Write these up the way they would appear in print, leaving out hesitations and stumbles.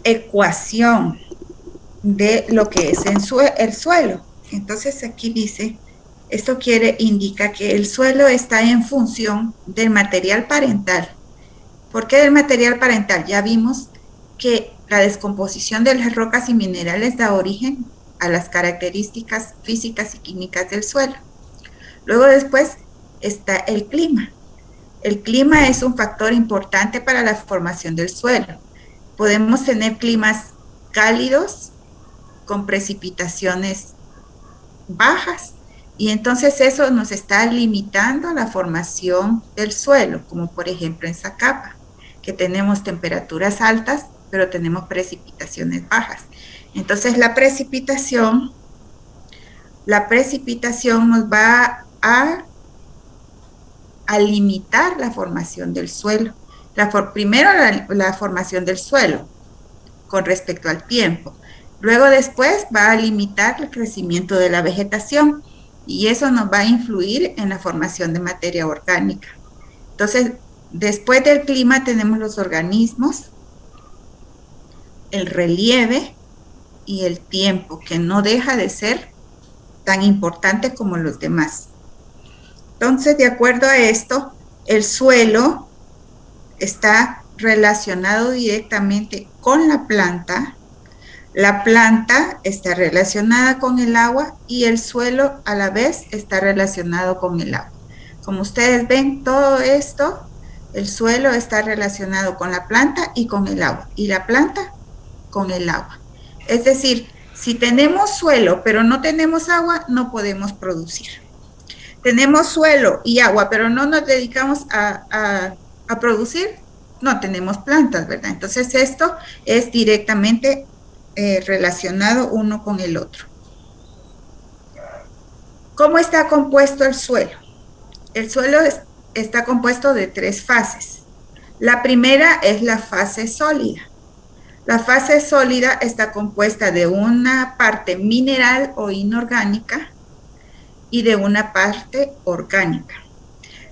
ecuación de lo que es el suelo. Entonces aquí dice, esto indica que el suelo está en función del material parental. ¿Por qué del material parental? Ya vimos que la descomposición de las rocas y minerales da origen a las características físicas y químicas del suelo. Luego después está el clima. El clima es un factor importante para la formación del suelo. Podemos tener climas cálidos con precipitaciones bajas y entonces eso nos está limitando la formación del suelo, como por ejemplo en Zacapa, que tenemos temperaturas altas, pero tenemos precipitaciones bajas. Entonces la precipitación nos va a limitar la formación del suelo. Primero la formación del suelo con respecto al tiempo. Luego después va a limitar el crecimiento de la vegetación y eso nos va a influir en la formación de materia orgánica. Entonces, después del clima tenemos los organismos, el relieve y el tiempo, que no deja de ser tan importante como los demás. Entonces, de acuerdo a esto, el suelo está relacionado directamente con la planta está relacionada con el agua y el suelo a la vez está relacionado con el agua. Como ustedes ven, todo esto, el suelo está relacionado con la planta y con el agua, y la planta con el agua. Es decir, si tenemos suelo pero no tenemos agua, no podemos producir. Tenemos suelo y agua, pero no nos dedicamos a producir, no tenemos plantas, ¿verdad? Entonces esto es directamente relacionado uno con el otro. ¿Cómo está compuesto el suelo? El suelo está compuesto de 3 fases. La primera es la fase sólida. La fase sólida está compuesta de una parte mineral o inorgánica y de una parte orgánica.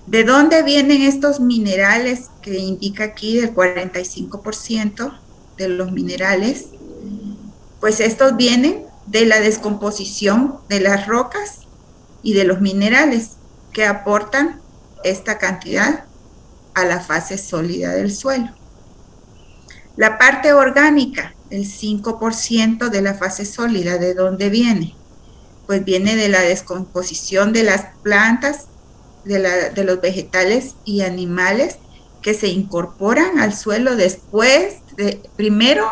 ¿De dónde vienen estos minerales que indica aquí del 45% de los minerales? Pues estos vienen de la descomposición de las rocas y de los minerales que aportan esta cantidad a la fase sólida del suelo. La parte orgánica, el 5% de la fase sólida, ¿de dónde viene? Pues viene de la descomposición de las plantas, de los vegetales y animales que se incorporan al suelo después, primero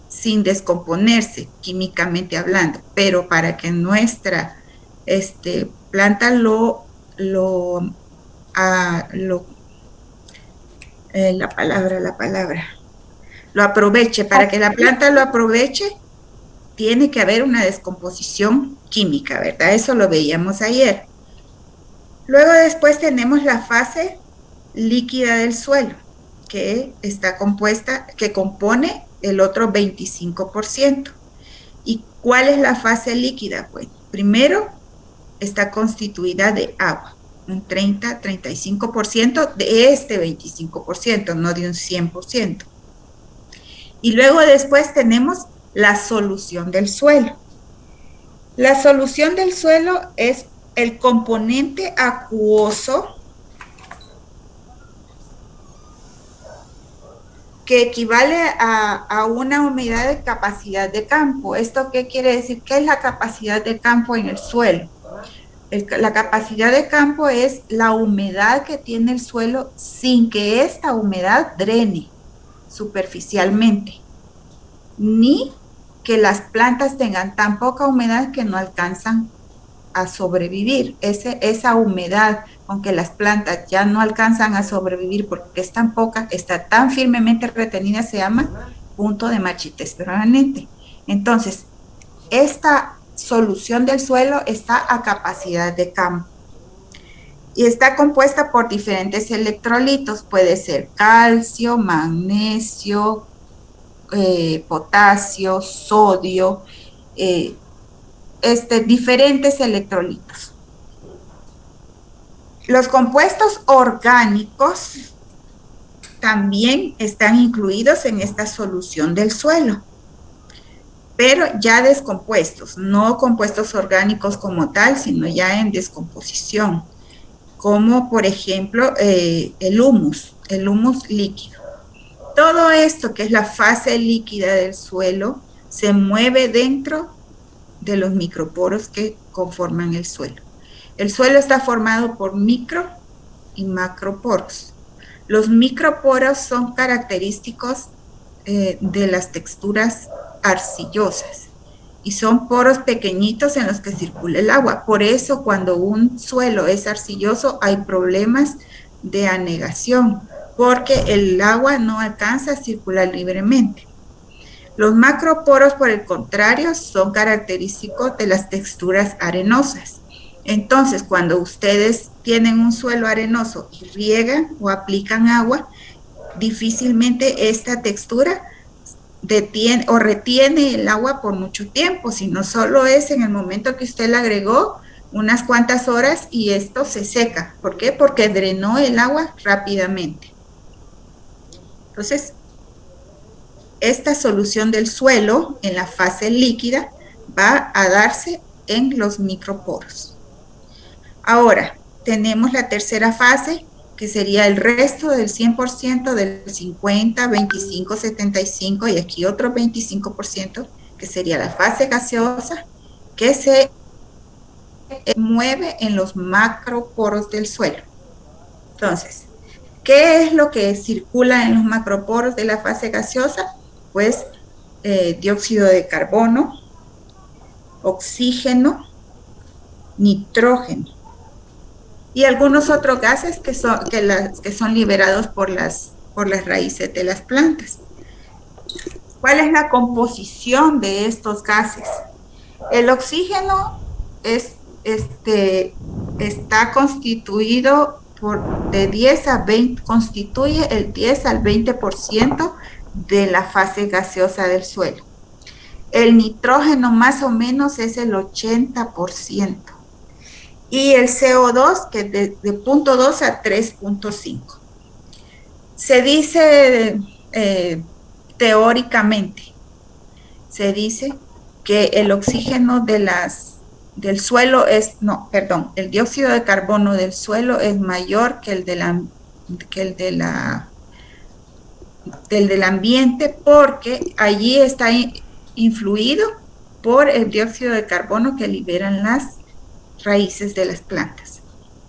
sin descomponerse químicamente hablando, pero para que nuestra planta lo aproveche, para que la planta lo aproveche, tiene que haber una descomposición química, ¿verdad? Eso lo veíamos ayer. Luego después tenemos la fase líquida del suelo, que compone el otro 25%. ¿Y cuál es la fase líquida? Pues primero está constituida de agua, un 30-35% de este 25%, no de un 100%. Y luego después tenemos la solución del suelo. La solución del suelo es el componente acuoso que equivale a una humedad de capacidad de campo. ¿Esto qué quiere decir? ¿Qué es la capacidad de campo en el suelo? La capacidad de campo es la humedad que tiene el suelo sin que esta humedad drene superficialmente, ni que las plantas tengan tan poca humedad que no alcanzan a sobrevivir. Esa humedad con que las plantas ya no alcanzan a sobrevivir porque es tan poca, está tan firmemente retenida, se llama punto de marchitez permanente. Entonces, esta solución del suelo está a capacidad de campo y está compuesta por diferentes electrolitos, puede ser calcio, magnesio, potasio, sodio, diferentes electrolitos. Los compuestos orgánicos también están incluidos en esta solución del suelo, pero ya descompuestos, no compuestos orgánicos como tal, sino ya en descomposición, como por ejemplo el humus líquido. Todo esto que es la fase líquida del suelo se mueve dentro de los microporos que conforman el suelo. El suelo está formado por micro y macroporos. Los microporos son característicos de las texturas arcillosas y son poros pequeñitos en los que circula el agua. Por eso cuando un suelo es arcilloso hay problemas de anegación, porque el agua no alcanza a circular libremente. Los macroporos, por el contrario, son característicos de las texturas arenosas. Entonces, cuando ustedes tienen un suelo arenoso y riegan o aplican agua, difícilmente esta textura detiene o retiene el agua por mucho tiempo, sino solo es en el momento que usted le agregó unas cuantas horas y esto se seca. ¿Por qué? Porque drenó el agua rápidamente. Entonces, esta solución del suelo en la fase líquida va a darse en los microporos. Ahora, tenemos la tercera fase, que sería el resto del 100% del 50, 25, 75 y aquí otro 25%, que sería la fase gaseosa, que se mueve en los macroporos del suelo. Entonces, ¿qué es lo que circula en los macroporos de la fase gaseosa? Pues dióxido de carbono, oxígeno, nitrógeno y algunos otros gases que son liberados por las raíces de las plantas. ¿Cuál es la composición de estos gases? El oxígeno está constituido constituye el 10 al 20% de la fase gaseosa del suelo. El nitrógeno más o menos es el 80%. Y el CO2 que es de 0.2 a 3.5. Se dice teóricamente, se dice que el oxígeno del suelo el dióxido de carbono del suelo es mayor que el del ambiente, porque allí está influido por el dióxido de carbono que liberan las raíces de las plantas.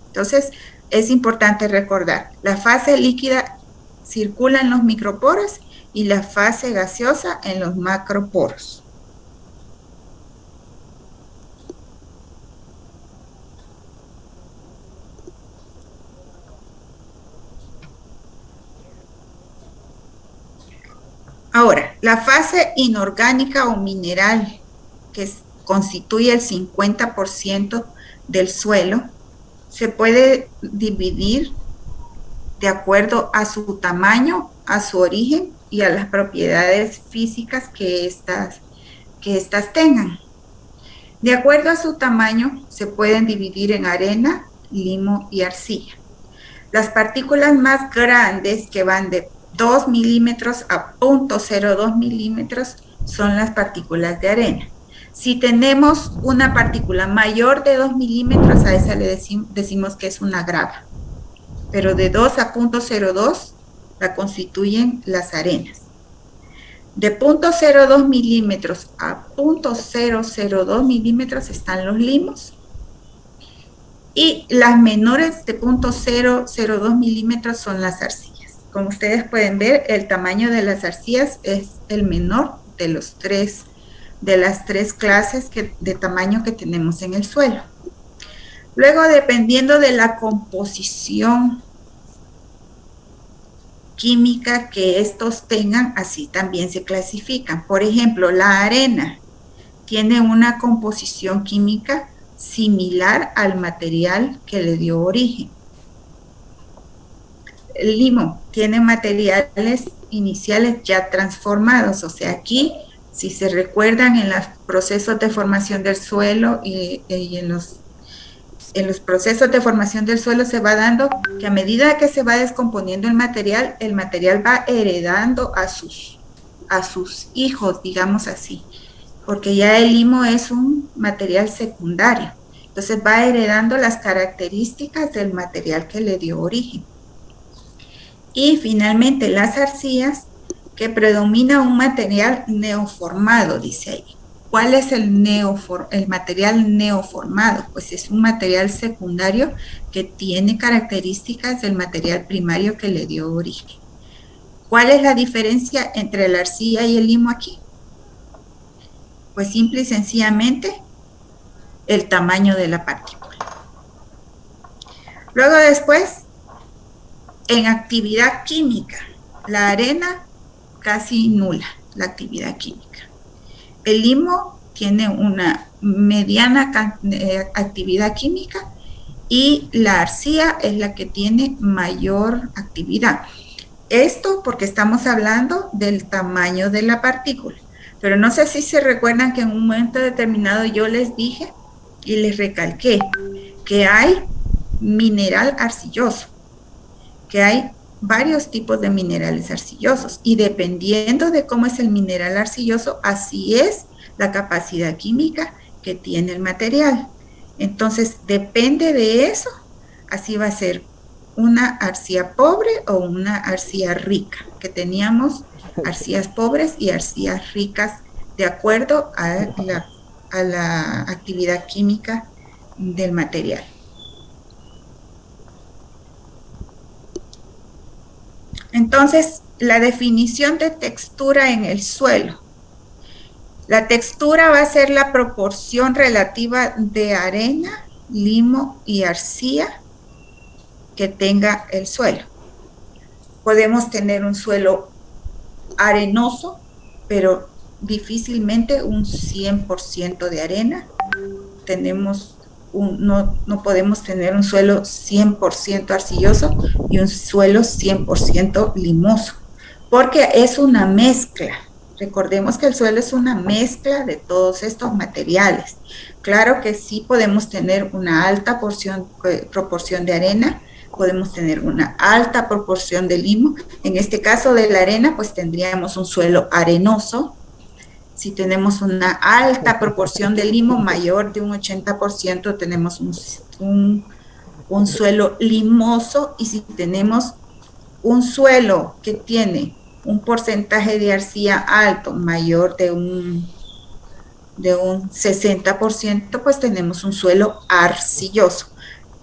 Entonces, es importante recordar, la fase líquida circula en los microporos y la fase gaseosa en los macroporos. Ahora, la fase inorgánica o mineral, que constituye el 50% del suelo, se puede dividir de acuerdo a su tamaño, a su origen y a las propiedades físicas que estas tengan. De acuerdo a su tamaño, se pueden dividir en arena, limo y arcilla. Las partículas más grandes, que van de 2 milímetros a 0.02 milímetros, son las partículas de arena. Si tenemos una partícula mayor de 2 milímetros, a esa le decimos que es una grava. Pero de 2 a 0.02 la constituyen las arenas. De 0.02 milímetros a 0.002 milímetros están los limos. Y las menores de 0.002 milímetros son las arcillas. Como ustedes pueden ver, el tamaño de las arcillas es el menor de las tres clases de tamaño que tenemos en el suelo. Luego, dependiendo de la composición química que estos tengan, así también se clasifican. Por ejemplo, la arena tiene una composición química similar al material que le dio origen. El limo tiene materiales iniciales ya transformados, o sea, aquí, si se recuerdan en los procesos de formación del suelo y en los en los procesos de formación del suelo se va dando que a medida que se va descomponiendo el material va heredando a sus hijos, digamos así, porque ya el limo es un material secundario. Entonces va heredando las características del material que le dio origen. Y finalmente las arcillas, que predomina un material neoformado, dice ahí. ¿Cuál es el material neoformado? Pues es un material secundario que tiene características del material primario que le dio origen. ¿Cuál es la diferencia entre la arcilla y el limo aquí? Pues simple y sencillamente el tamaño de la partícula. Luego después, en actividad química, la arena casi nula, la actividad química. El limo tiene una mediana actividad química y la arcilla es la que tiene mayor actividad. Esto porque estamos hablando del tamaño de la partícula. Pero no sé si se recuerdan que en un momento determinado yo les dije y les recalqué que hay mineral arcilloso, que hay varios tipos de minerales arcillosos y dependiendo de cómo es el mineral arcilloso, así es la capacidad química que tiene el material. Entonces, depende de eso, así va a ser una arcilla pobre o una arcilla rica, que teníamos arcillas pobres y arcillas ricas de acuerdo a la actividad química del material. Entonces, la definición de textura en el suelo. La textura va a ser la proporción relativa de arena, limo y arcilla que tenga el suelo. Podemos tener un suelo arenoso, pero difícilmente un 100% de arena. No podemos tener un suelo 100% arcilloso y un suelo 100% limoso, porque es una mezcla. Recordemos que el suelo es una mezcla de todos estos materiales. Claro que sí podemos tener una alta proporción de arena, podemos tener una alta proporción de limo. En este caso de la arena, pues tendríamos un suelo arenoso. Si tenemos una alta proporción de limo, mayor de un 80%, tenemos un suelo limoso. Y si tenemos un suelo que tiene un porcentaje de arcilla alto, mayor de un 60%, pues tenemos un suelo arcilloso.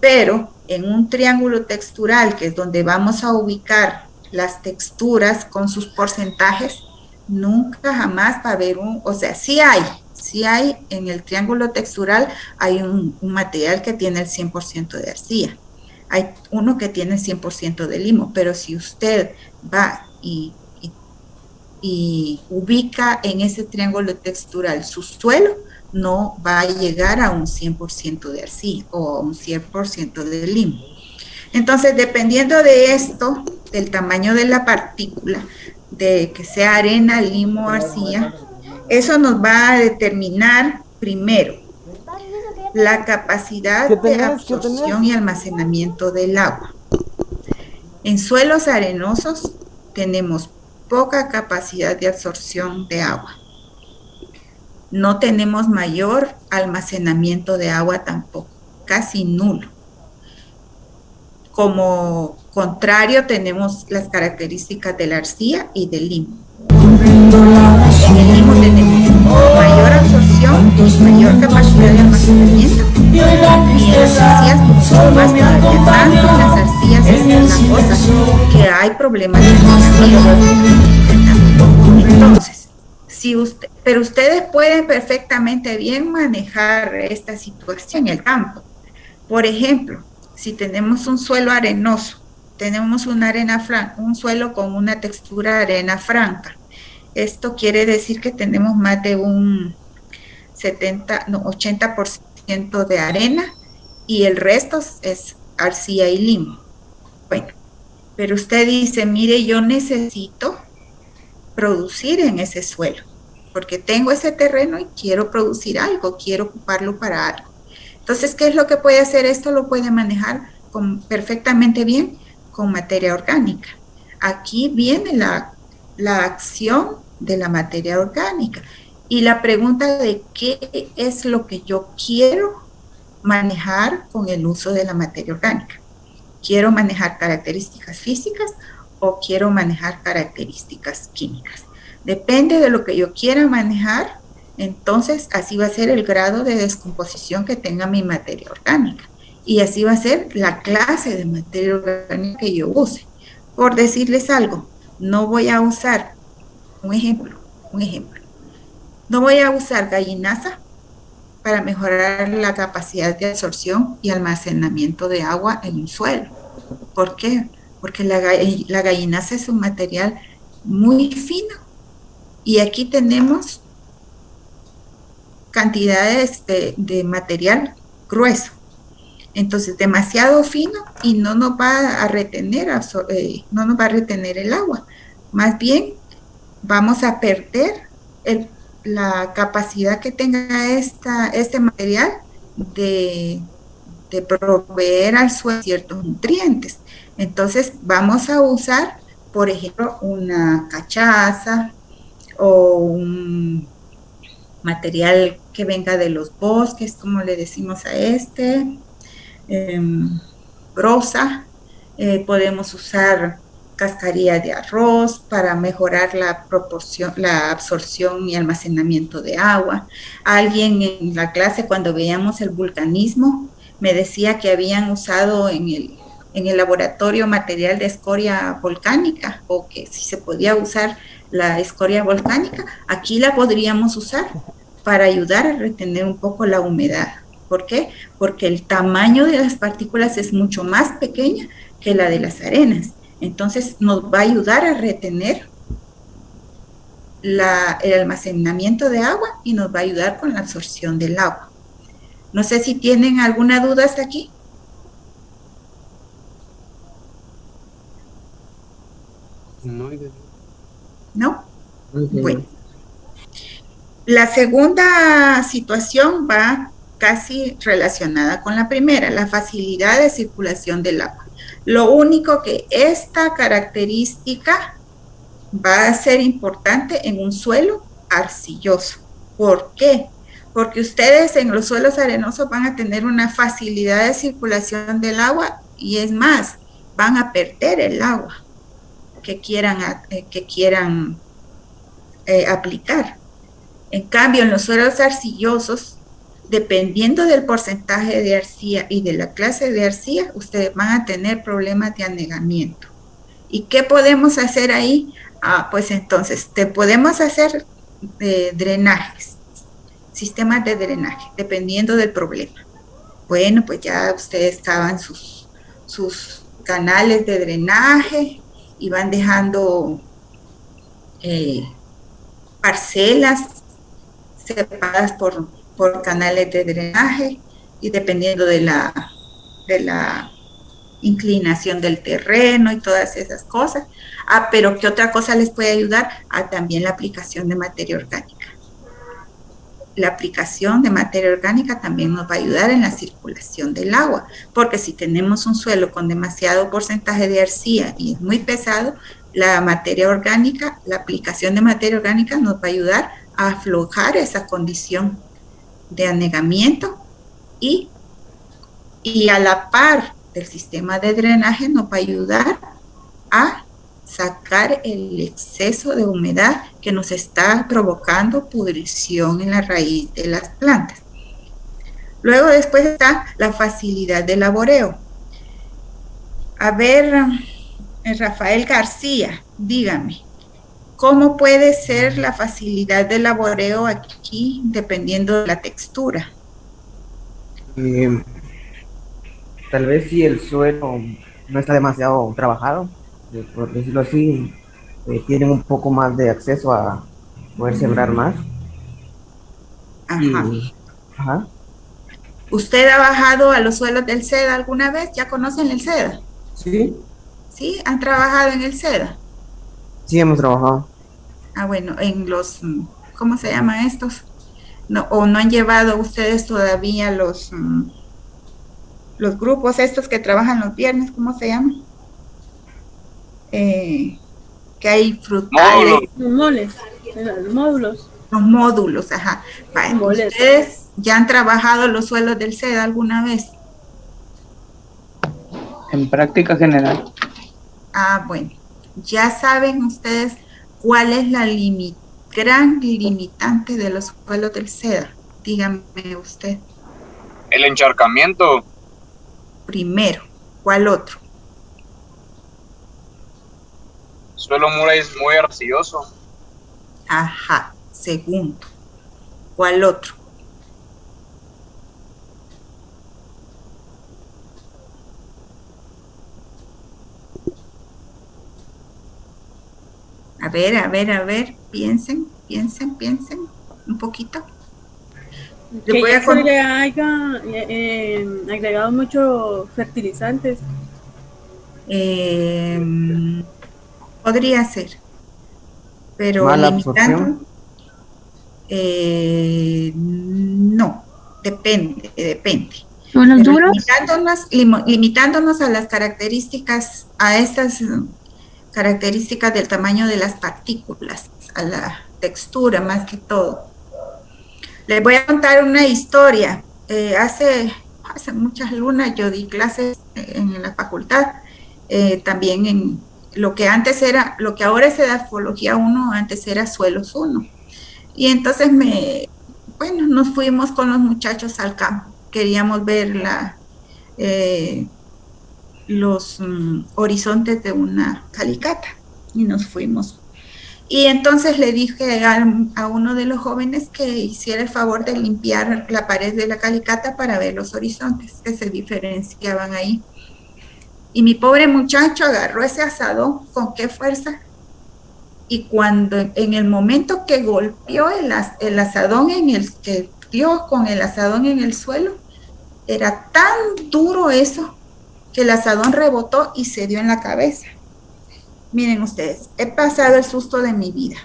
Pero en un triángulo textural, que es donde vamos a ubicar las texturas con sus porcentajes, nunca jamás va a haber sí hay en el triángulo textural, hay un material que tiene el 100% de arcilla, hay uno que tiene el 100% de limo, pero si usted va y ubica en ese triángulo textural su suelo, no va a llegar a un 100% de arcilla o a un 100% de limo. Entonces, dependiendo de esto, del tamaño de la partícula, de que sea arena, limo o arcilla, eso nos va a determinar primero la capacidad de absorción y almacenamiento del agua. En suelos arenosos tenemos poca capacidad de absorción de agua. No tenemos mayor almacenamiento de agua tampoco, casi nulo. Como contrario, tenemos las características de la arcilla y del limo. En el limo tenemos mayor absorción, mayor capacidad de almacenamiento, y en las arcillas mucho más todavía. Tanto en las arcillas es una cosa que hay problemas de almacenamiento. Entonces, pero ustedes pueden perfectamente bien manejar esta situación en el campo. Por ejemplo, si tenemos un suelo arenoso, tenemos un suelo con una textura de arena franca. Esto quiere decir que tenemos más de un 80% de arena y el resto es arcilla y limo. Bueno, pero usted dice, mire, yo necesito producir en ese suelo, porque tengo ese terreno y quiero producir algo, quiero ocuparlo para algo. Entonces, ¿qué es lo que puede hacer esto? Lo puede manejar perfectamente bien con materia orgánica. Aquí viene la acción de la materia orgánica y la pregunta de qué es lo que yo quiero manejar con el uso de la materia orgánica. ¿Quiero manejar características físicas o quiero manejar características químicas? Depende de lo que yo quiera manejar, entonces así va a ser el grado de descomposición que tenga mi materia orgánica. Y así va a ser la clase de materia orgánica que yo use. Por decirles algo, no voy a usar, un ejemplo, no voy a usar gallinaza para mejorar la capacidad de absorción y almacenamiento de agua en un suelo. ¿Por qué? Porque la gallinaza es un material muy fino y aquí tenemos cantidades de material grueso. Entonces, demasiado fino y no nos va a retener, no nos va a retener el agua. Más bien, vamos a perder la capacidad que tenga este material de proveer al suelo ciertos nutrientes. Entonces, vamos a usar, por ejemplo, una cachaza o un material que venga de los bosques, como le decimos a eh, brosa. Podemos usar cascarilla de arroz para mejorar la absorción y almacenamiento de agua. Alguien en la clase, cuando veíamos el vulcanismo, me decía que habían usado en el laboratorio material de escoria volcánica, o que si se podía usar la escoria volcánica, aquí la podríamos usar para ayudar a retener un poco la humedad. ¿Por qué? Porque el tamaño de las partículas es mucho más pequeña que la de las arenas. Entonces nos va a ayudar a retener el almacenamiento de agua y nos va a ayudar con la absorción del agua. No sé si tienen alguna duda hasta aquí. ¿No? Okay. Bueno. La segunda situación va casi relacionada con la primera, la facilidad de circulación del agua. Lo único que esta característica va a ser importante en un suelo arcilloso. ¿Por qué? Porque ustedes en los suelos arenosos van a tener una facilidad de circulación del agua y es más, van a perder el agua que quieran aplicar. En cambio, en los suelos arcillosos, dependiendo del porcentaje de arcilla y de la clase de arcilla, ustedes van a tener problemas de anegamiento. ¿Y qué podemos hacer ahí? Pues entonces, podemos hacer drenajes, sistemas de drenaje, dependiendo del problema. Bueno, pues ya ustedes cavan sus canales de drenaje y van dejando parcelas separadas por canales de drenaje y dependiendo de la inclinación del terreno y todas esas cosas. Pero ¿qué otra cosa les puede ayudar? También la aplicación de materia orgánica. La aplicación de materia orgánica también nos va a ayudar en la circulación del agua, porque si tenemos un suelo con demasiado porcentaje de arcilla y es muy pesado, la materia orgánica, la aplicación de materia orgánica nos va a ayudar a aflojar esa condición de anegamiento y a la par del sistema de drenaje nos va a ayudar a sacar el exceso de humedad que nos está provocando pudrición en la raíz de las plantas. Luego después está la facilidad de laboreo. A ver, Rafael García, dígame, ¿cómo puede ser la facilidad de laboreo aquí dependiendo de la textura? Tal vez si el suelo no está demasiado trabajado, por decirlo así, tienen un poco más de acceso a poder sembrar más. Ajá. Ajá. ¿Usted ha bajado a los suelos del SEDA alguna vez? ¿Ya conocen el SEDA? Sí. ¿Sí? ¿Han trabajado en el SEDA? Sí, hemos trabajado. Bueno, en los, ¿cómo se llaman estos? No, ¿o no han llevado ustedes todavía los los grupos estos que trabajan los viernes, ¿cómo se llaman? Que hay frutales. Módulos. Los moles, los módulos. Los módulos, ajá. Vale. Moles. ¿Ustedes ya han trabajado los suelos del SEDA alguna vez? En práctica general. Ah, bueno. Ya saben ustedes cuál es la gran limitante de los suelos del SEDA. Díganme usted. El encharcamiento. Primero, ¿cuál otro? Suelo muy arcilloso. Ajá. Segundo, ¿cuál otro? A ver, piensen un poquito. Que ya se le haya agregado muchos fertilizantes. Podría ser, pero ¿Mala limitando, absorción? no, depende. ¿Suelos Pero duros? limitándonos a las características, a estas características del tamaño de las partículas, a la textura más que todo. Les voy a contar una historia. Hace muchas lunas yo di clases en la facultad, también en lo que ahora es edafología 1, antes era suelos 1. Y entonces nos fuimos con los muchachos al campo. Queríamos ver los horizontes de una calicata y nos fuimos. Y entonces le dije a uno de los jóvenes que hiciera el favor de limpiar la pared de la calicata para ver los horizontes que se diferenciaban ahí. Y mi pobre muchacho agarró ese asadón con qué fuerza. Y cuando en el momento que golpeó el asadón que dio con el asadón en el suelo, era tan duro eso que el asadón rebotó y se dio en la cabeza. Miren ustedes, he pasado el susto de mi vida.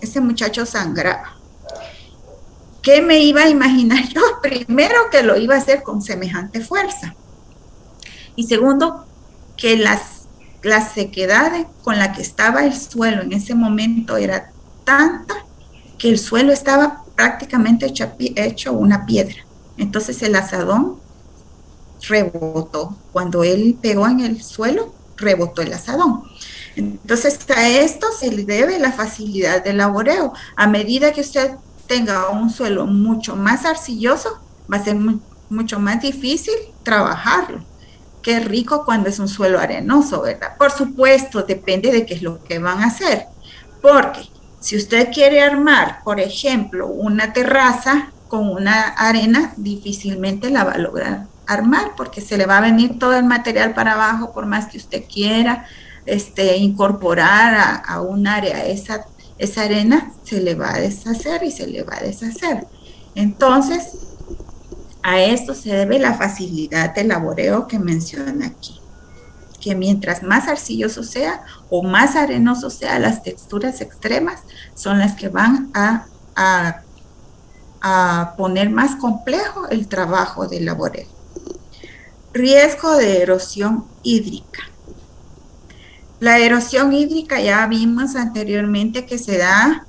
Ese muchacho sangraba. ¿Qué me iba a imaginar yo? Primero, que lo iba a hacer con semejante fuerza. Y segundo, que la sequedad con la que estaba el suelo en ese momento era tanta que el suelo estaba prácticamente hecho una piedra. Entonces el asadón rebotó. Cuando él pegó en el suelo, rebotó el asadón. Entonces a esto se le debe la facilidad del laboreo. A medida que usted tenga un suelo mucho más arcilloso, va a ser mucho más difícil trabajarlo. Qué rico cuando es un suelo arenoso, ¿verdad? Por supuesto, depende de qué es lo que van a hacer. Porque si usted quiere armar, por ejemplo, una terraza con una arena, difícilmente la va a lograr armar porque se le va a venir todo el material para abajo, por más que usted quiera incorporar a un área esa arena, se le va a deshacer y se le va a deshacer. Entonces, a esto se debe la facilidad de laboreo que menciona aquí, que mientras más arcilloso sea o más arenoso sea, las texturas extremas son las que van a poner más complejo el trabajo de laboreo. Riesgo de erosión hídrica. La erosión hídrica ya vimos anteriormente que se da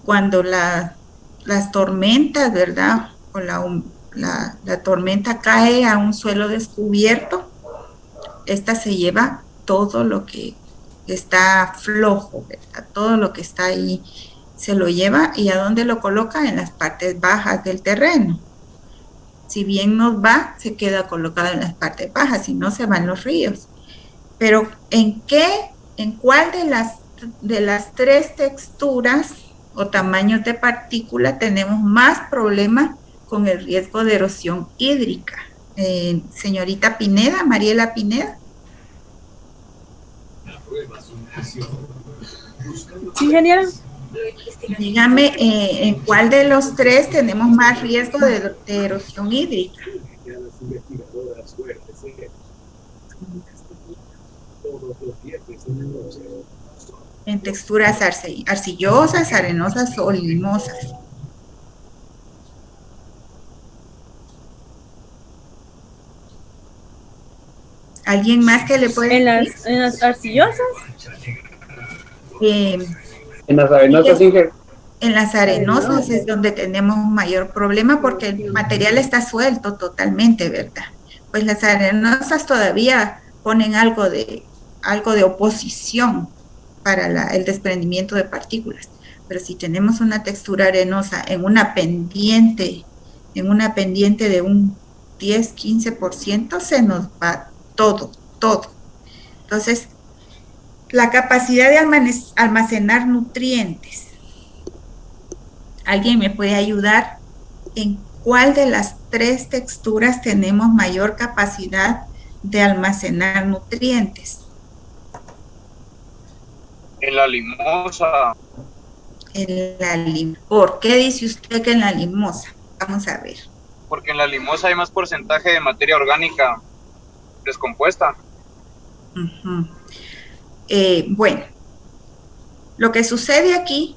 cuando las tormentas, ¿verdad? O la tormenta cae a un suelo descubierto. Esta se lleva todo lo que está flojo, ¿verdad? Todo lo que está ahí se lo lleva. ¿Y a dónde lo coloca? En las partes bajas del terreno. Si bien nos va, se queda colocado en las partes bajas, si no se van los ríos. Pero ¿en cuál de las tres texturas o tamaños de partícula tenemos más problemas con el riesgo de erosión hídrica? Señorita Pineda, Mariela Pineda. Sí, ingeniera. Dígame, ¿en cuál de los tres tenemos más riesgo de erosión hídrica? En texturas arcillosas, arenosas o limosas. ¿Alguien más que le puede decir? En las arcillosas. En las arenosas, Inge. En las arenosas es donde tenemos un mayor problema porque el material está suelto totalmente, ¿verdad? Pues las arenosas todavía ponen algo de oposición para el desprendimiento de partículas. Pero si tenemos una textura arenosa en una pendiente de un 10-15%, se nos va todo. Entonces, la capacidad de almacenar nutrientes. ¿Alguien me puede ayudar en cuál de las tres texturas tenemos mayor capacidad de almacenar nutrientes? En la limosa. ¿Por qué dice usted que en la limosa? Vamos a ver. Porque en la limosa hay más porcentaje de materia orgánica descompuesta. Bueno, lo que sucede aquí,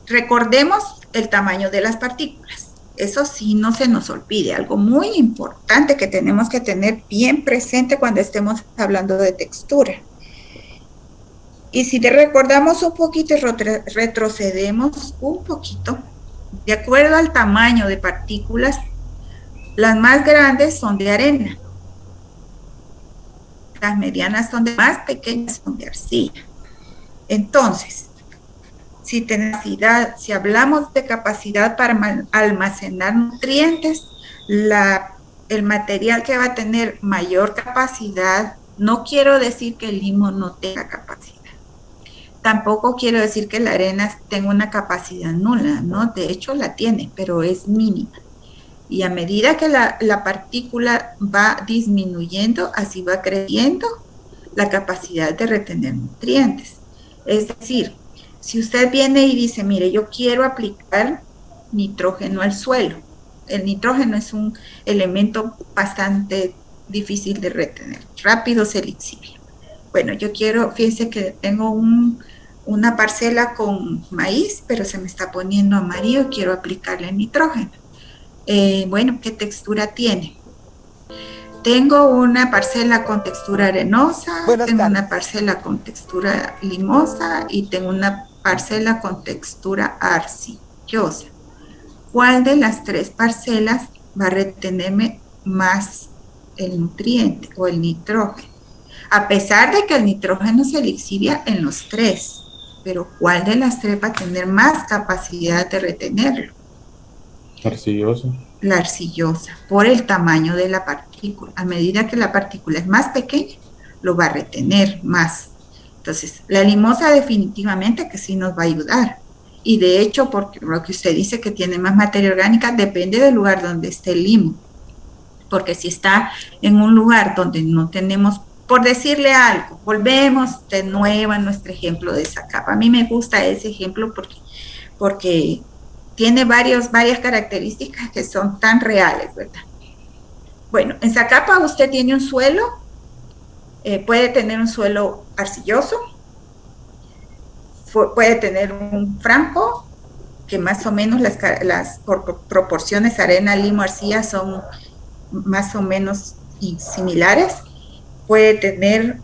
recordemos el tamaño de las partículas. Eso sí, no se nos olvide, algo muy importante que tenemos que tener bien presente cuando estemos hablando de textura. Y si te recordamos un poquito y retrocedemos un poquito, de acuerdo al tamaño de partículas, las más grandes son de arena, las medianas son de más pequeñas son de arcilla. Entonces, si hablamos de capacidad para almacenar nutrientes, el material que va a tener mayor capacidad, no quiero decir que el limo no tenga capacidad. Tampoco quiero decir que la arena tenga una capacidad nula, ¿no? De hecho la tiene, pero es mínima. Y a medida que la partícula va disminuyendo, así va creciendo la capacidad de retener nutrientes. Es decir, si usted viene y dice, mire, yo quiero aplicar nitrógeno al suelo. El nitrógeno es un elemento bastante difícil de retener, rápido se lixilia. Bueno, yo quiero, fíjese que tengo una parcela con maíz, pero se me está poniendo amarillo y quiero aplicarle nitrógeno. Bueno, ¿qué textura tiene? Tengo una parcela con textura arenosa, tengo una parcela con textura limosa y tengo una parcela con textura arcillosa. ¿Cuál de las tres parcelas va a retenerme más el nutriente o el nitrógeno? A pesar de que el nitrógeno se lixilia en los tres, pero ¿cuál de las tres va a tener más capacidad de retenerlo? Arcillosa. La arcillosa, por el tamaño de la partícula. A medida que la partícula es más pequeña, lo va a retener más. Entonces, la limosa definitivamente que sí nos va a ayudar. Y de hecho, porque lo que usted dice que tiene más materia orgánica, depende del lugar donde esté el limo. Porque si está en un lugar donde no tenemos, por decirle algo, volvemos de nuevo a nuestro ejemplo de Zacapa. A mí me gusta ese ejemplo porque tiene varias características que son tan reales, ¿verdad? Bueno, en Zacapa usted tiene un suelo, puede tener un suelo arcilloso, puede tener un franco, que más o menos las proporciones arena, limo, arcilla son más o menos similares. Puede tener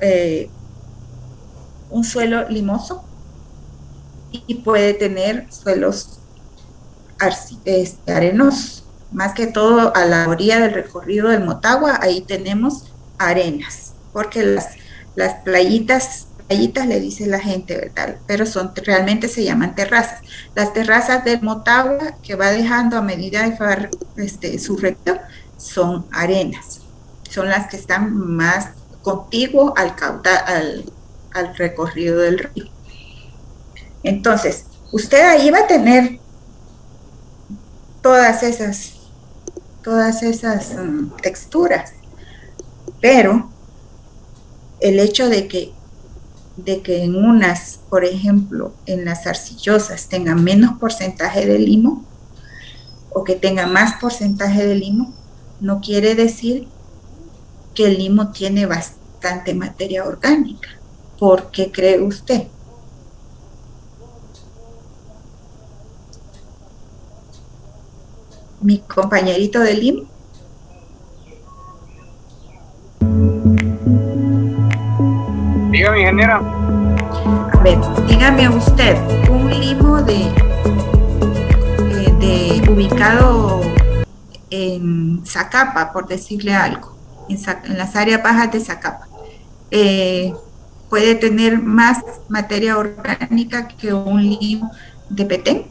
un suelo limoso y puede tener suelos arenosos. Más que todo a la orilla del recorrido del Motagua, ahí tenemos arenas, porque las playitas le dice la gente, ¿verdad? Pero realmente se llaman terrazas. Las terrazas del Motagua que va dejando a medida de va su recto son arenas, son las que están más contiguo al recorrido del río. Entonces, usted ahí va a tener todas esas texturas, pero el hecho de que en unas, por ejemplo, en las arcillosas tengan menos porcentaje de limo o que tengan más porcentaje de limo, no quiere decir que el limo tiene bastante materia orgánica. ¿Por qué cree usted? Mi compañerito de limo. Dígame, ingeniera. A ver, dígame usted, un limo ubicado en Zacapa, por decirle algo, en las áreas bajas de Zacapa, ¿puede tener más materia orgánica que un limo de Petén?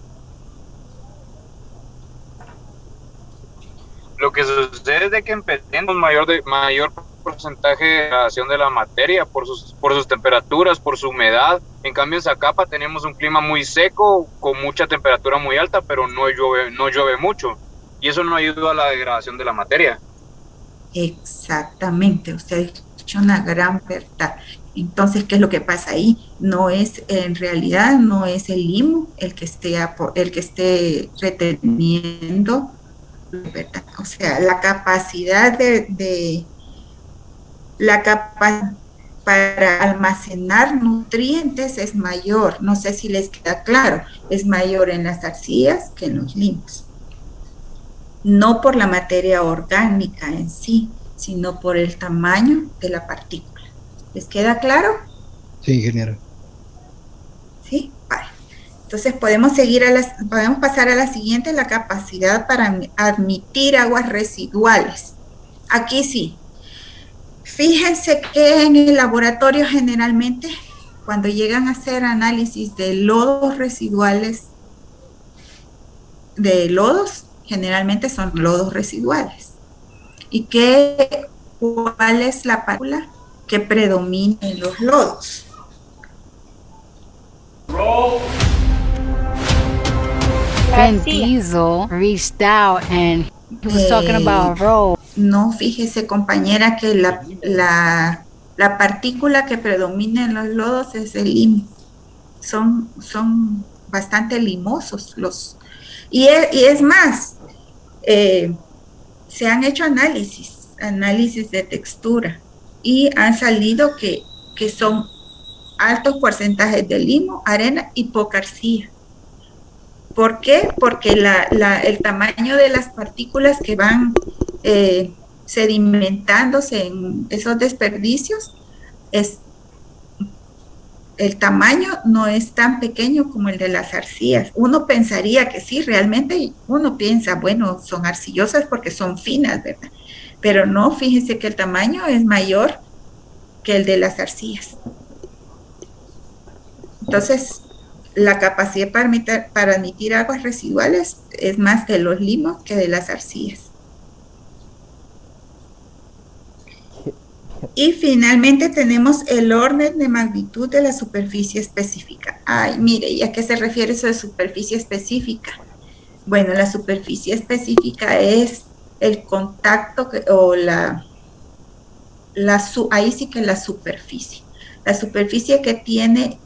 Lo que sucede es de que en Petén tenemos mayor porcentaje de degradación de la materia por sus temperaturas, por su humedad. En cambio en Zacapa tenemos un clima muy seco, con mucha temperatura muy alta, pero no llueve mucho. Y eso no ayuda a la degradación de la materia. Exactamente, usted ha dicho una gran verdad. Entonces, ¿qué es lo que pasa ahí? En realidad no es el limo el que esté reteniendo, ¿verdad? O sea, la capacidad para almacenar nutrientes es mayor. No sé si les queda claro, es mayor en las arcillas que en los limos. No por la materia orgánica en sí, sino por el tamaño de la partícula. ¿Les queda claro? Sí, ingeniero. Sí, vale. Entonces podemos pasar a la siguiente, la capacidad para admitir aguas residuales. Aquí sí. Fíjense que en el laboratorio generalmente, cuando llegan a hacer análisis de lodos residuales, generalmente son lodos residuales. ¿Y cuál es la partícula que predomina en los lodos? Vin Diesel reached out and he was talking about roll. No, fíjese, compañera, que la partícula que predomina en los lodos es el limo. Son bastante limosos y es más, se han hecho análisis de textura y han salido que son altos porcentajes de limo, arena y poca arcilla. ¿Por qué? Porque el tamaño de las partículas que van sedimentándose en esos desperdicios, el tamaño no es tan pequeño como el de las arcillas. Uno pensaría que sí, realmente uno piensa, bueno, son arcillosas porque son finas, ¿verdad? Pero no, fíjense que el tamaño es mayor que el de las arcillas. Entonces, la capacidad para admitir aguas residuales es más de los limos que de las arcillas. Y finalmente tenemos el orden de magnitud de la superficie específica. Ay, mire, ¿y a qué se refiere eso de superficie específica? Bueno, la superficie específica es el contacto ahí sí que la superficie. La superficie que tiene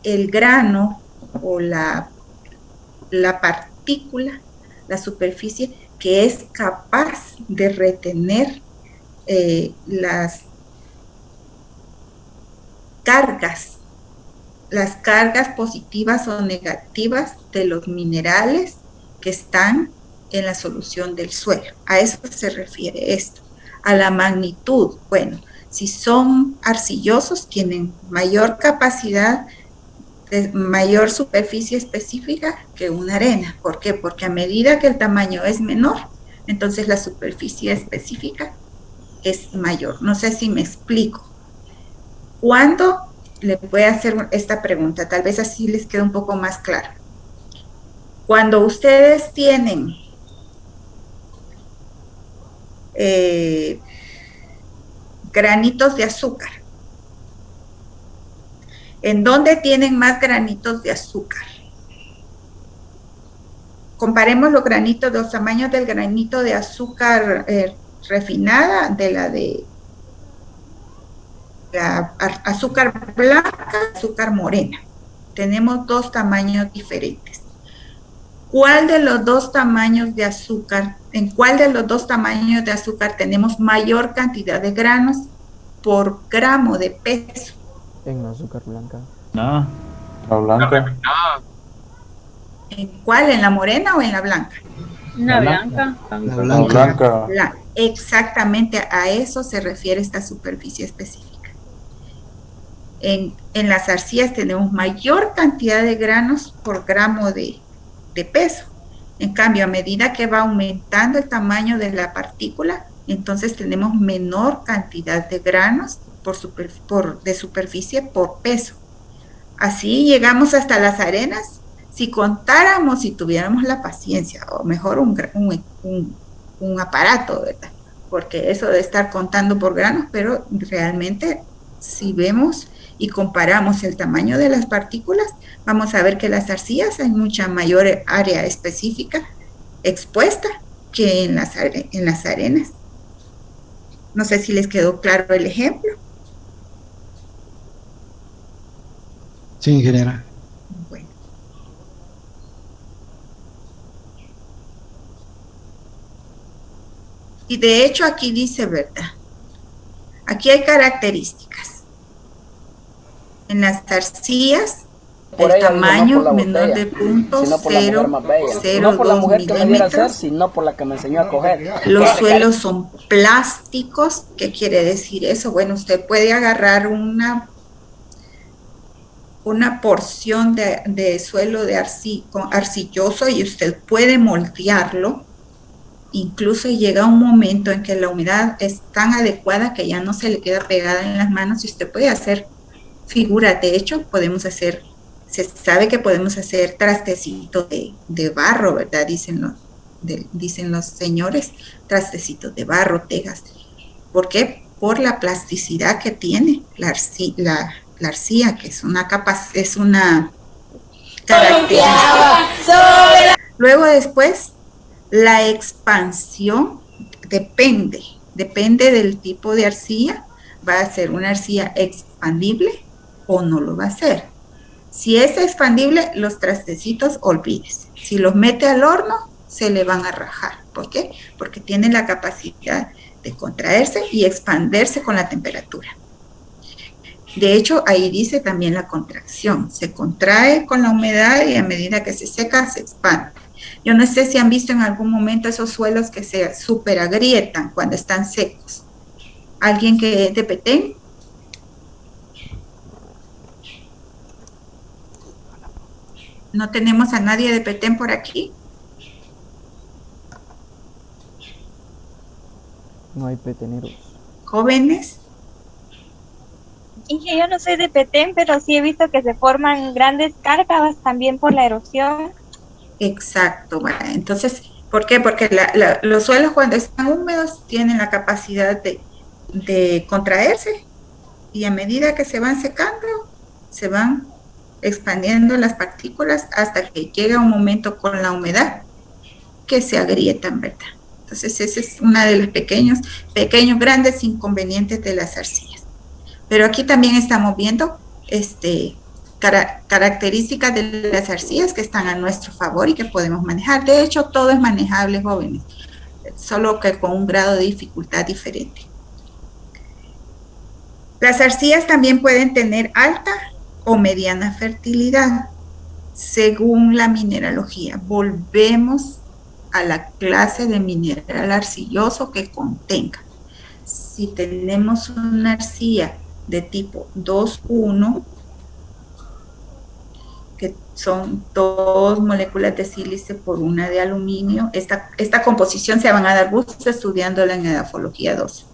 el grano o la partícula, la superficie que es capaz de retener las cargas positivas o negativas de los minerales que están en la solución del suelo. A eso se refiere esto. A la magnitud, bueno, si son arcillosos tienen mayor capacidad, mayor superficie específica que una arena. ¿Por qué? Porque a medida que el tamaño es menor, entonces la superficie específica es mayor. No sé si me explico. ¿Cuándo le voy a hacer esta pregunta? Tal vez así les quede un poco más claro. Cuando ustedes tienen granitos de azúcar, ¿en dónde tienen más granitos de azúcar? Comparemos los tamaños del granito de azúcar refinada de la azúcar blanca, azúcar morena. Tenemos dos tamaños diferentes. ¿Cuál de los dos tamaños de azúcar, en cuál de los dos tamaños de azúcar tenemos mayor cantidad de granos por gramo de peso? En la azúcar blanca. No, la blanca. ¿En cuál? ¿En la morena o en la blanca? La blanca. La blanca. Exactamente, a eso se refiere esta superficie específica. En las arcillas tenemos mayor cantidad de granos por gramo de peso. En cambio, a medida que va aumentando el tamaño de la partícula, entonces tenemos menor cantidad de granos de superficie por peso. Así llegamos hasta las arenas. Si contáramos, si tuviéramos la paciencia, o mejor un aparato, ¿verdad? Porque eso de estar contando por granos, pero realmente si vemos y comparamos el tamaño de las partículas, vamos a ver que las arcillas hay mucha mayor área específica expuesta que en las arenas. No sé si les quedó claro el ejemplo. Sí, ingeniera. Bueno. Y de hecho aquí dice, ¿verdad? Aquí hay características. En las arcillas, por el ella, tamaño no menor de punto sino por la mujer más bella. No por la mujer que me diera a hacer, sino por la que me enseñó a coger. Los suelos son plásticos. ¿Qué quiere decir eso? Bueno, usted puede agarrar una porción de suelo arcilloso y usted puede moldearlo. Incluso llega un momento en que la humedad es tan adecuada que ya no se le queda pegada en las manos y usted puede hacer figuras. De hecho, se sabe que podemos hacer trastecitos de barro, ¿verdad? Dicen los señores, trastecitos de barro, tejas. ¿Por qué? Por la plasticidad que tiene la arcilla, que es una característica. Luego después, la expansión depende del tipo de arcilla. Va a ser una arcilla expandible o no lo va a ser. Si es expandible, los trastecitos olvídese. Si los mete al horno, se le van a rajar. ¿Por qué? Porque tienen la capacidad de contraerse y expandirse con la temperatura. De hecho, ahí dice también la contracción. Se contrae con la humedad y a medida que se seca, se expande. Yo no sé si han visto en algún momento esos suelos que se súper agrietan cuando están secos. ¿Alguien que es de Petén? ¿No tenemos a nadie de Petén por aquí? No hay peteneros. ¿Jóvenes? Yo no soy de Petén, pero sí he visto que se forman grandes cárcavas también por la erosión. Exacto. Bueno, entonces, ¿por qué? Porque los suelos cuando están húmedos tienen la capacidad de contraerse y a medida que se van secando, se van expandiendo las partículas hasta que llega un momento con la humedad que se agrietan, ¿verdad? Entonces ese es uno de los pequeños, grandes inconvenientes de las arcillas. Pero aquí también estamos viendo características de las arcillas que están a nuestro favor y que podemos manejar. De hecho, todo es manejable, jóvenes, solo que con un grado de dificultad diferente. Las arcillas también pueden tener alta o mediana fertilidad, según la mineralogía. Volvemos a la clase de mineral arcilloso que contenga. Si tenemos una arcilla de tipo 2,1, que son 2 moléculas de sílice por una de aluminio, esta composición se van a dar gusto estudiándola en edafología 2.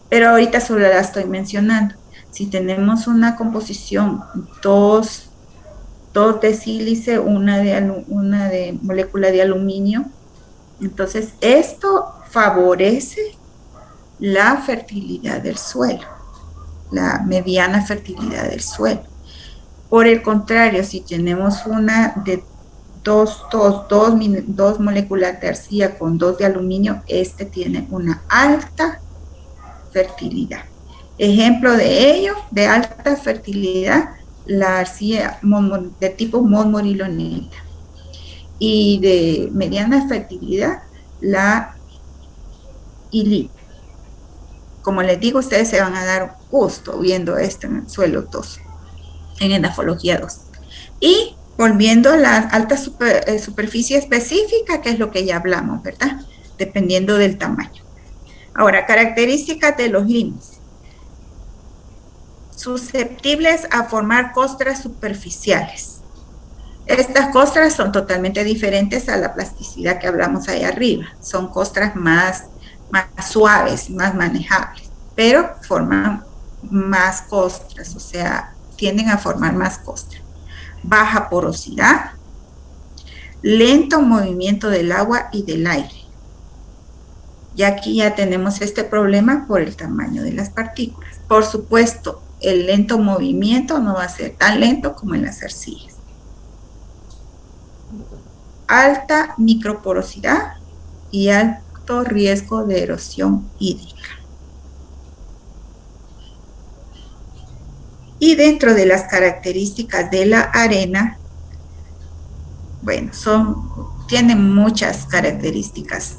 Pero ahorita solo la estoy mencionando. Si tenemos una composición 2 de sílice, una de molécula de aluminio, entonces esto favorece la fertilidad del suelo, la mediana fertilidad del suelo. Por el contrario, si tenemos una de dos moléculas de arcilla con 2 de aluminio, tiene una alta fertilidad. Ejemplo de ello, de alta fertilidad, la arcilla de tipo monmorilonita. Y de mediana fertilidad, la hilita. Como les digo, ustedes se van a dar gusto viendo esto en el suelo 2, en edafología 2. Y volviendo a la alta superficie específica, que es lo que ya hablamos, ¿verdad? Dependiendo del tamaño. Ahora, características de los limes. susceptibles a formar costras superficiales. Estas costras son totalmente diferentes a la plasticidad que hablamos ahí arriba. Son costras más suaves, más manejables, pero forman más costras, o sea, tienden a formar más costras. Baja porosidad, lento movimiento del agua y del aire. Y aquí ya tenemos este problema por el tamaño de las partículas. Por supuesto, el lento movimiento no va a ser tan lento como en las arcillas. Alta microporosidad y alto riesgo de erosión hídrica. Y dentro de las características de la arena, bueno, tienen muchas características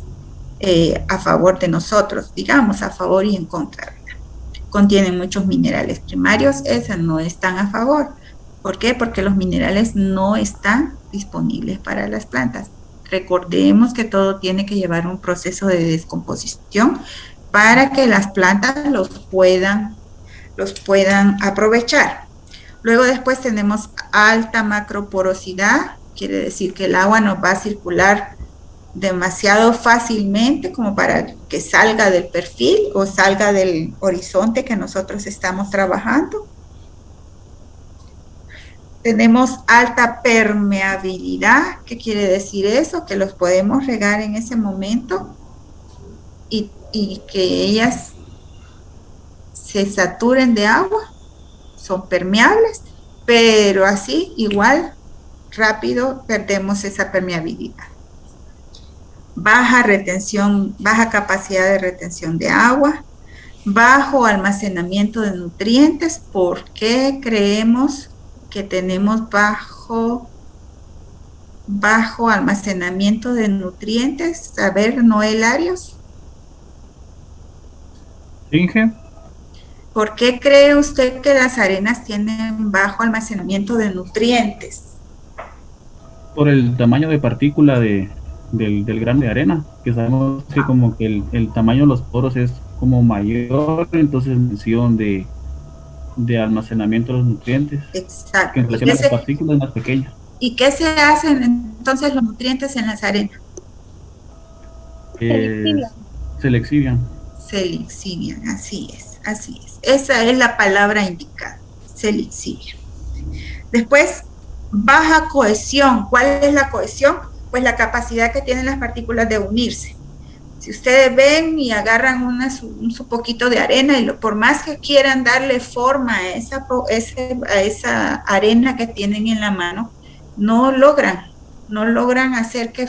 a favor de nosotros, digamos, a favor y en contra. Contienen muchos minerales primarios, esas no están a favor. ¿Por qué? Porque los minerales no están disponibles para las plantas. Recordemos que todo tiene que llevar un proceso de descomposición para que las plantas los puedan aprovechar. Luego después tenemos alta macroporosidad, quiere decir que el agua nos va a circular demasiado fácilmente como para que salga del perfil o salga del horizonte que nosotros estamos trabajando. Tenemos alta permeabilidad. ¿Qué quiere decir eso? Que los podemos regar en ese momento y que ellas se saturen de agua, son permeables, pero así igual rápido perdemos esa permeabilidad. Baja capacidad de retención de agua, bajo almacenamiento de nutrientes. ¿Por qué creemos que tenemos bajo almacenamiento de nutrientes? A ver, Noel Arios. Inge. ¿Por qué cree usted que las arenas tienen bajo almacenamiento de nutrientes? Por el tamaño de partícula del grano de arena, que sabemos que como que el tamaño de los poros es como mayor, entonces mención de almacenamiento de los nutrientes. Exacto. Que en relación a las partículas es más pequeña. ¿Y qué se hacen entonces los nutrientes en las arenas? Se le exhibian. Se lixivian, así es, así es. Esa es la palabra indicada, se lixivian. Después, baja cohesión. ¿Cuál es la cohesión? Pues la capacidad que tienen las partículas de unirse. Si ustedes ven y agarran un poquito de arena y por más que quieran darle forma a esa arena que tienen en la mano, no logran hacer que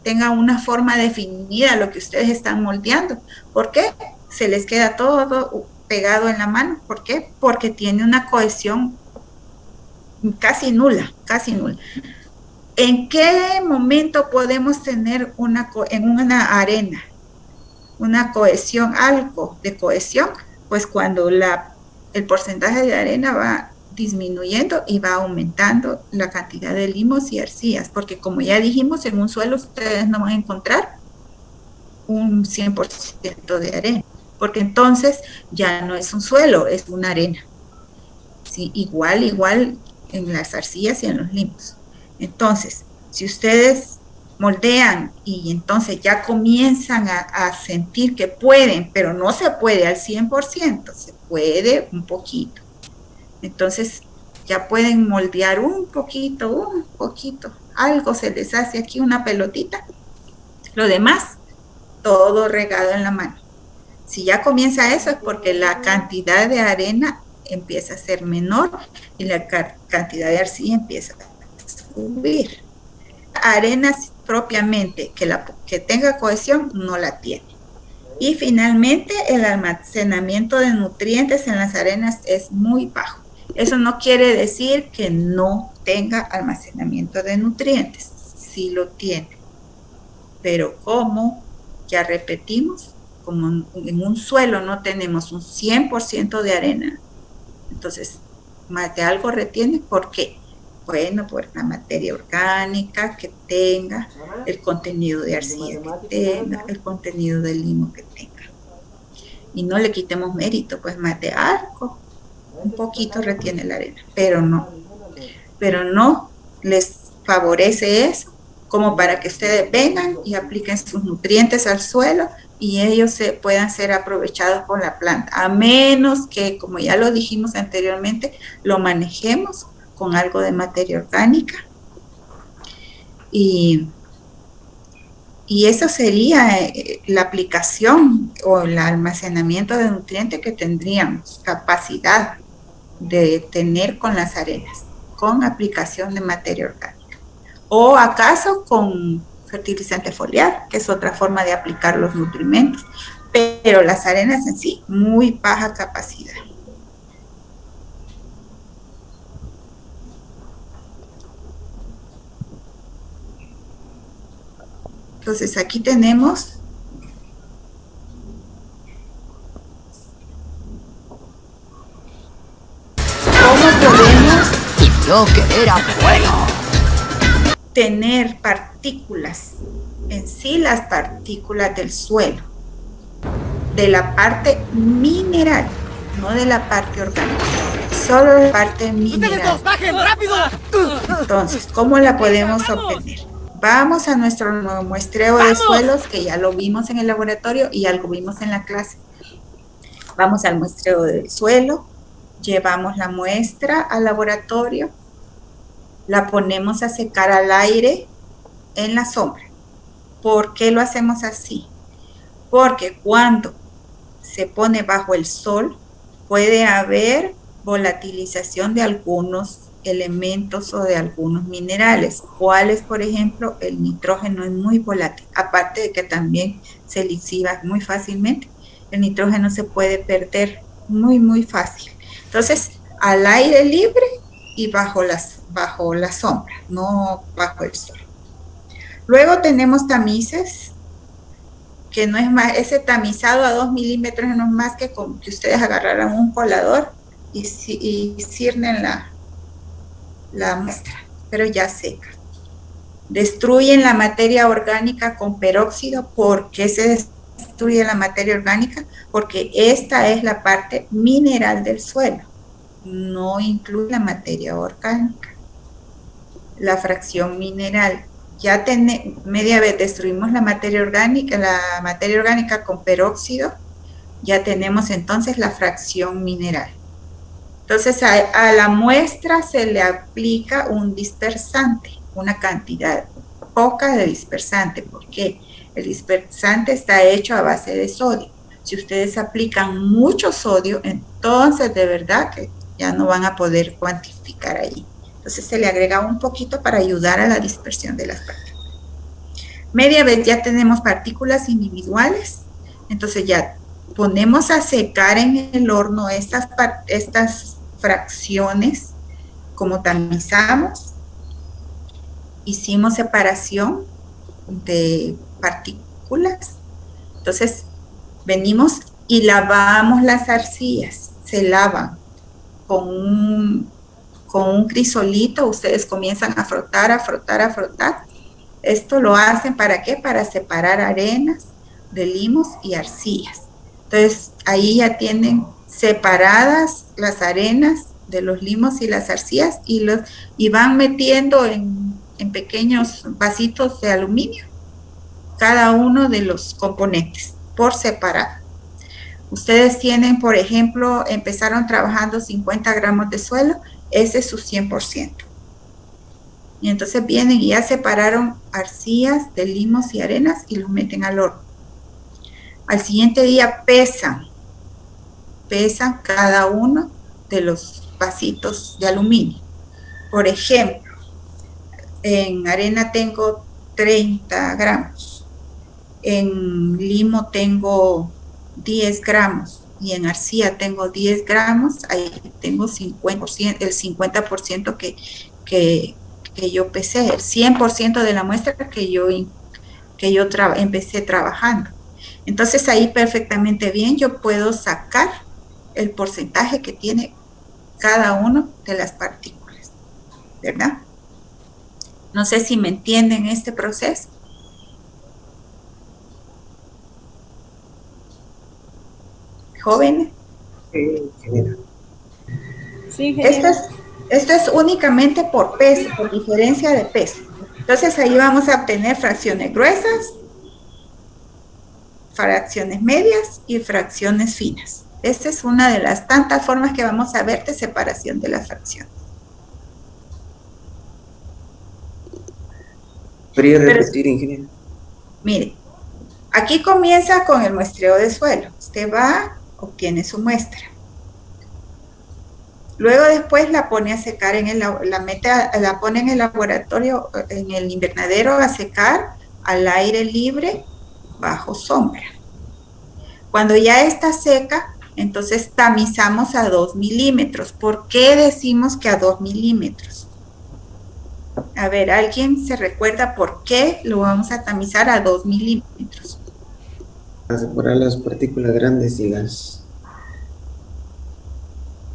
tenga una forma definida lo que ustedes están moldeando. ¿Por qué? Se les queda todo pegado en la mano. ¿Por qué? Porque tiene una cohesión casi nula, casi nula. ¿En qué momento podemos tener en una arena una cohesión, algo de cohesión? Pues cuando el porcentaje de arena va disminuyendo y va aumentando la cantidad de limos y arcillas, porque como ya dijimos, en un suelo ustedes no van a encontrar un 100% de arena, porque entonces ya no es un suelo, es una arena. Sí, igual en las arcillas y en los limos. Entonces, si ustedes moldean y entonces ya comienzan a sentir que pueden, pero no se puede al 100%, se puede un poquito. Entonces, ya pueden moldear un poquito, algo se les hace aquí, una pelotita. Lo demás, todo regado en la mano. Si ya comienza eso es porque la cantidad de arena empieza a ser menor y la cantidad de arcilla empieza a subir. Arenas propiamente que tenga cohesión no la tiene. Y finalmente el almacenamiento de nutrientes en las arenas es muy bajo. Eso no quiere decir que no tenga almacenamiento de nutrientes, sí lo tiene. Pero como ya repetimos, como en un suelo no tenemos un 100% de arena, entonces más de algo retiene. ¿Por qué? Bueno, por la materia orgánica que tenga, el contenido de arcilla que tenga, el contenido de limo que tenga. Y no le quitemos mérito, pues más de algo un poquito retiene la arena, pero no les favorece eso como para que ustedes vengan y apliquen sus nutrientes al suelo y ellos puedan ser aprovechados por la planta, a menos que, como ya lo dijimos anteriormente, lo manejemos con algo de materia orgánica. Y eso sería la aplicación o el almacenamiento de nutrientes que tendríamos capacidad de tener con las arenas, con aplicación de materia orgánica. O acaso con fertilizante foliar, que es otra forma de aplicar los nutrimentos, pero las arenas en sí, muy baja capacidad. Entonces aquí tenemos cómo podemos yo que era bueno tener partículas, en sí las partículas del suelo, de la parte mineral, no de la parte orgánica, solo la parte mineral. ¡Bajen rápido! Entonces, ¿cómo la podemos obtener? Vamos a nuestro muestreo de suelos, que ya lo vimos en el laboratorio y ya lo vimos en la clase. Vamos al muestreo del suelo, llevamos la muestra al laboratorio, la ponemos a secar al aire en la sombra. ¿Por qué lo hacemos así? Porque cuando se pone bajo el sol, puede haber volatilización de algunos elementos o de algunos minerales, cuáles, por ejemplo, el nitrógeno es muy volátil, aparte de que también se lisiva muy fácilmente. El nitrógeno se puede perder muy fácil. Entonces, al aire libre y bajo la sombra, no bajo el sol. Luego tenemos tamices, que no es más, ese tamizado a 2 milímetros no es más que como que ustedes agarraran un colador y cirnen la muestra, pero ya seca. Destruyen la materia orgánica con peróxido. ¿Por qué se destruye la materia orgánica? Porque esta es la parte mineral del suelo, no incluye la materia orgánica, la fracción mineral. Ya media vez destruimos la materia orgánica con peróxido, ya tenemos entonces la fracción mineral. Entonces a la muestra se le aplica un dispersante, una cantidad poca de dispersante, porque el dispersante está hecho a base de sodio. Si ustedes aplican mucho sodio, entonces de verdad que ya no van a poder cuantificar ahí. Entonces se le agrega un poquito para ayudar a la dispersión de las partículas. Media vez ya tenemos partículas individuales, entonces ya ponemos a secar en el horno estas fracciones, como tamizamos, hicimos separación de partículas, entonces venimos y lavamos las arcillas, se lavan con un crisolito, ustedes comienzan a frotar. Esto lo hacen ¿para qué? Para separar arenas de limos y arcillas. Entonces, ahí ya tienen separadas las arenas de los limos y las arcillas y van metiendo en pequeños vasitos de aluminio cada uno de los componentes por separado. Ustedes tienen, por ejemplo, empezaron trabajando 50 gramos de suelo, ese es su 100%. Y entonces vienen y ya separaron arcillas de limos y arenas y los meten al horno. Al siguiente día pesan cada uno de los vasitos de aluminio. Por ejemplo, en arena tengo 30 gramos, en limo tengo 10 gramos y en arcilla tengo 10 gramos, ahí tengo 50%, el 50% que yo pesé, el 100% de la muestra que yo empecé trabajando. Entonces ahí perfectamente bien yo puedo sacar el porcentaje que tiene cada uno de las partículas, ¿verdad? No sé si me entienden este proceso. ¿Jóvenes? Sí, esto es únicamente por peso, por diferencia de peso. Entonces ahí vamos a obtener fracciones gruesas, fracciones medias y fracciones finas. Esta es una de las tantas formas que vamos a ver de separación de las fracciones. ¿Podría repetir, ingeniero? Mire, aquí comienza con el muestreo de suelo. Usted va, obtiene su muestra. Luego después la pone a secar la pone en el laboratorio, en el invernadero a secar al aire libre bajo sombra. Cuando ya está seca, entonces tamizamos a 2 milímetros. ¿Por qué decimos que a 2 milímetros? A ver, ¿alguien se recuerda por qué lo vamos a tamizar a 2 milímetros? Para separar las partículas grandes y las...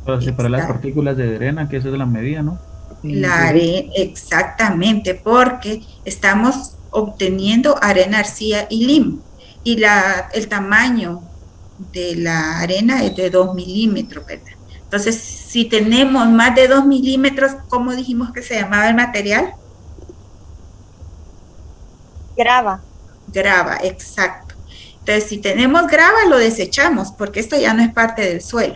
Para separar las partículas de arena, que eso es de la medida, ¿no? La arena, exactamente, porque estamos obteniendo arena, arcilla y limo. Y el tamaño de la arena es de 2 milímetros, ¿verdad? Entonces, si tenemos más de 2 milímetros, ¿cómo dijimos que se llamaba el material? Grava. Grava, exacto. Entonces, si tenemos grava, lo desechamos, porque esto ya no es parte del suelo.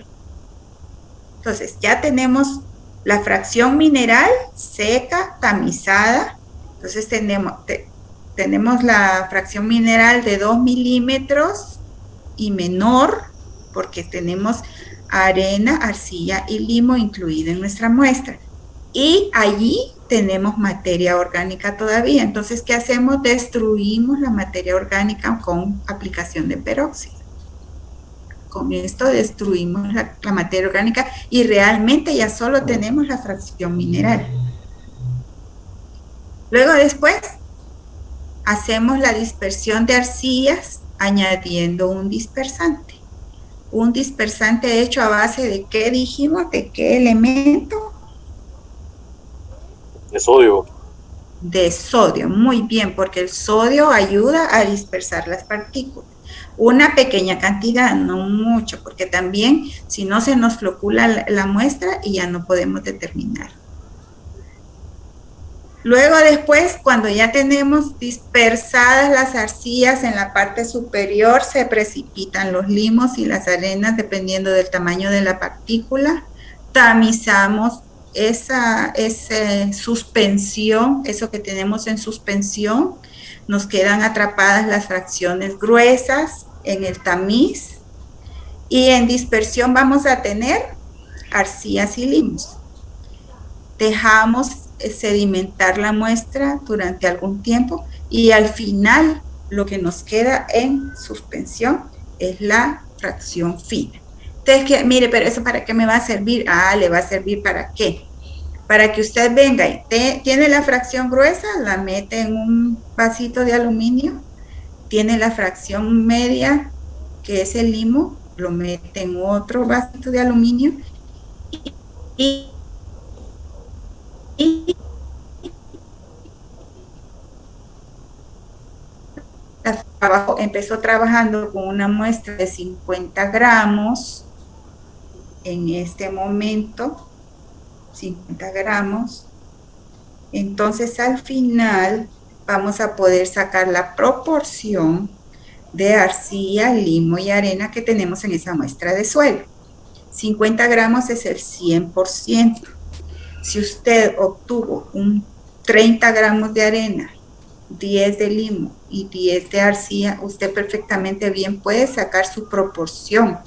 Entonces, ya tenemos la fracción mineral seca, tamizada. Entonces, tenemos la fracción mineral de 2 milímetros y menor, porque tenemos arena, arcilla y limo incluido en nuestra muestra. Y allí tenemos materia orgánica todavía. Entonces, ¿qué hacemos? Destruimos la materia orgánica con aplicación de peróxido. Con esto destruimos la materia orgánica y realmente ya solo tenemos la fracción mineral. Luego después hacemos la dispersión de arcillas añadiendo un dispersante. Un dispersante hecho a base de ¿qué dijimos? ¿De qué elemento? De sodio. De sodio, muy bien, porque el sodio ayuda a dispersar las partículas. Una pequeña cantidad, no mucho, porque también si no se nos flocula la muestra y ya no podemos determinar. Luego después, cuando ya tenemos dispersadas las arcillas en la parte superior, se precipitan los limos y las arenas dependiendo del tamaño de la partícula. Tamizamos esa suspensión, eso que tenemos en suspensión, nos quedan atrapadas las fracciones gruesas en el tamiz y en dispersión vamos a tener arcillas y limos. Dejamos sedimentar la muestra durante algún tiempo y al final lo que nos queda en suspensión es la fracción fina. Entonces, mire, pero ¿eso para qué me va a servir? ¿Le va a servir para qué? Para que usted venga y tiene la fracción gruesa, la mete en un vasito de aluminio, tiene la fracción media, que es el limo, lo mete en otro vasito de aluminio y empezó trabajando con una muestra de 50 gramos en este momento, 50 gramos. Entonces al final vamos a poder sacar la proporción de arcilla, limo y arena que tenemos en esa muestra de suelo. 50 gramos es el 100%. Si usted obtuvo un 30 gramos de arena, 10 de limo y 10 de arcilla, usted perfectamente bien puede sacar su proporción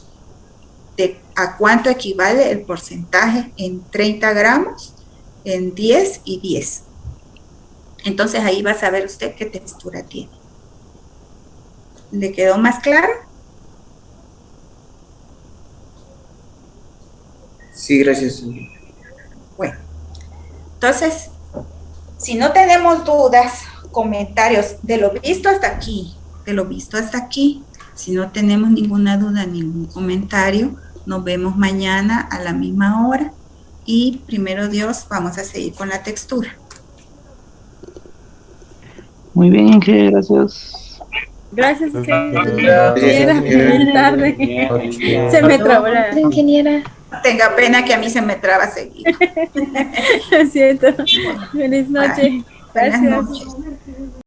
de a cuánto equivale el porcentaje en 30 gramos, en 10 y 10. Entonces ahí va a saber usted qué textura tiene. ¿Le quedó más claro? Sí, gracias. Bueno, entonces, si no tenemos dudas, comentarios de lo visto hasta aquí, si no tenemos ninguna duda, ningún comentario, nos vemos mañana a la misma hora y primero Dios vamos a seguir con la textura. Muy bien, Inge, gracias. Gracias, ingeniera. Buenas tardes. Se me trabó la... Ingeniera. tenga pena que a mí se me traba seguido. Lo siento. Feliz noche. Buenas Gracias. noches.